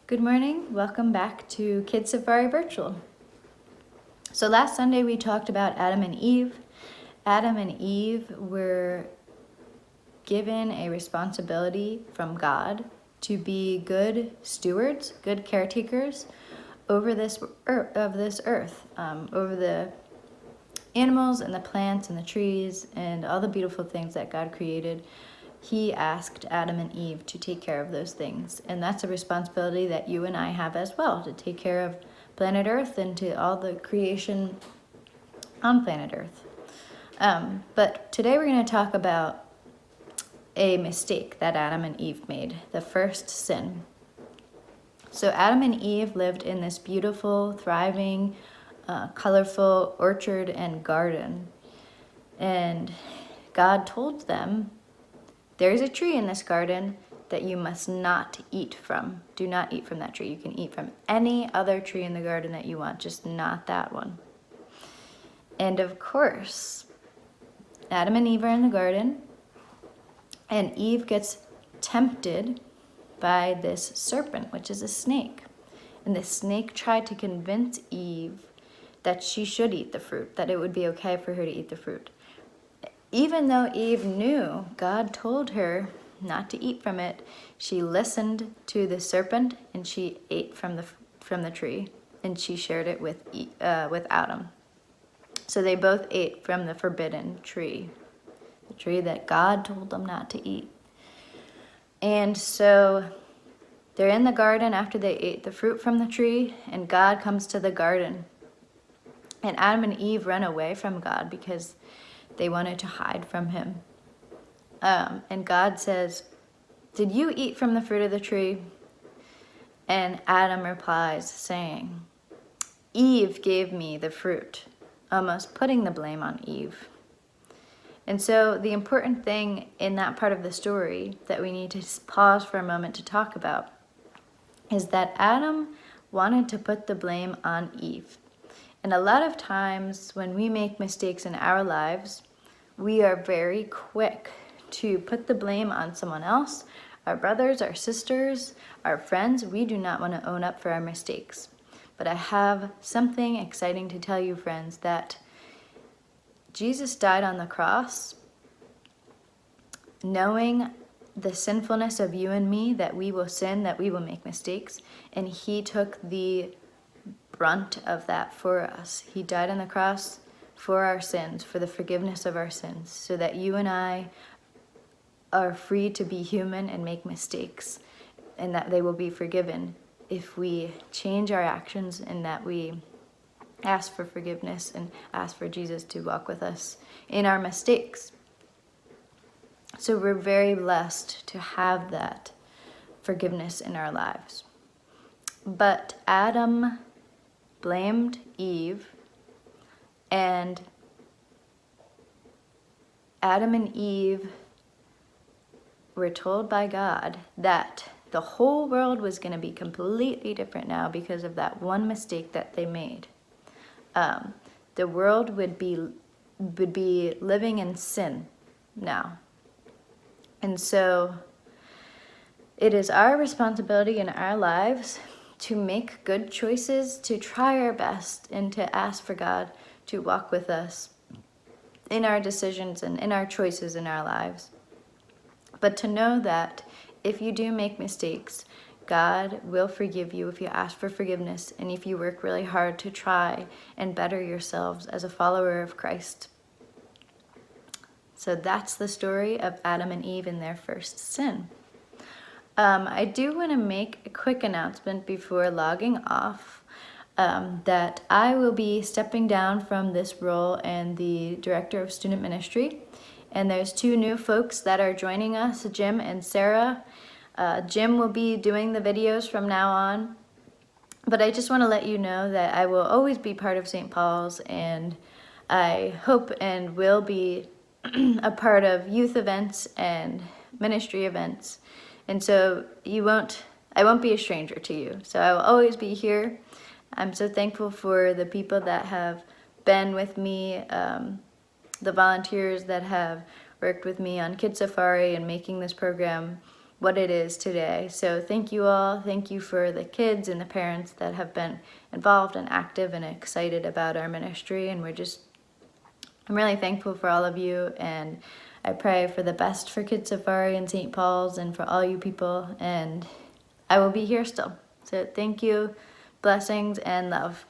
Good morning, welcome back to KidSafari Virtual. So last Sunday we talked about Adam and Eve. Adam and Eve were given a responsibility from God to be good stewards, good caretakers over this earth, over the animals and the plants and the trees and all the beautiful things that God created. He asked Adam and Eve to take care of those things. And that's a responsibility that you and I have as well, to take care of planet Earth and to all the creation on planet Earth. But today we're going to talk about a mistake that Adam and Eve made, the first sin. So Adam and Eve lived in this beautiful, thriving, colorful orchard and garden. And God told them, there's a tree in this garden that you must not eat from. Do not eat from that tree. You can eat from any other tree in the garden that you want, just not that one. And of course, Adam and Eve are in the garden, and Eve gets tempted by this serpent, which is a snake. And the snake tried to convince Eve that she should eat the fruit, that it would be okay for her to eat the fruit. Even though Eve knew God told her not to eat from it, she listened to the serpent and she ate from the tree, and she shared it with Adam. So they both ate from the forbidden tree, the tree that God told them not to eat. And so they're in the garden after they ate the fruit from the tree, and God comes to the garden. And Adam and Eve run away from God because they wanted to hide from him. And God says, "Did you eat from the fruit of the tree?" And Adam replies saying, "Eve gave me the fruit," almost putting the blame on Eve. And so the important thing in that part of the story that we need to pause for a moment to talk about is that Adam wanted to put the blame on Eve. And a lot of times when we make mistakes in our lives, we are very quick to put the blame on someone else, our brothers, our sisters, our friends. We do not want to own up for our mistakes. But I have something exciting to tell you, friends, that Jesus died on the cross knowing the sinfulness of you and me, that we will sin, that we will make mistakes, and he took the brunt of that for us. He died on the cross for our sins, for the forgiveness of our sins, so that you and I are free to be human and make mistakes, and that they will be forgiven if we change our actions and that we ask for forgiveness and ask for Jesus to walk with us in our mistakes. So we're very blessed to have that forgiveness in our lives. But Adam blamed Eve, and Adam and Eve were told by God that the whole world was going to be completely different now because of that one mistake that they made. The world would be living in sin now. And so it is our responsibility in our lives to make good choices, to try our best, and to ask for God to walk with us in our decisions and in our choices in our lives. But to know that if you do make mistakes, God will forgive you if you ask for forgiveness and if you work really hard to try and better yourselves as a follower of Christ. So that's the story of Adam and Eve in their first sin. I do want to make a quick announcement before logging off that I will be stepping down from this role and the Director of Student Ministry. And there's two new folks that are joining us, Jim and Sarah. Jim will be doing the videos from now on. But I just want to let you know that I will always be part of St. Paul's, and I hope and will be a part of youth events and ministry events. And so I won't be a stranger to you. So I will always be here. I'm so thankful for the people that have been with me, the volunteers that have worked with me on KidSafari and making this program what it is today. So thank you all. Thank you for the kids and the parents that have been involved and active and excited about our ministry. And I'm really thankful for all of you, and I pray for the best for KidSafari and St. Paul's and for all you people, and I will be here still. So thank you, blessings, and love.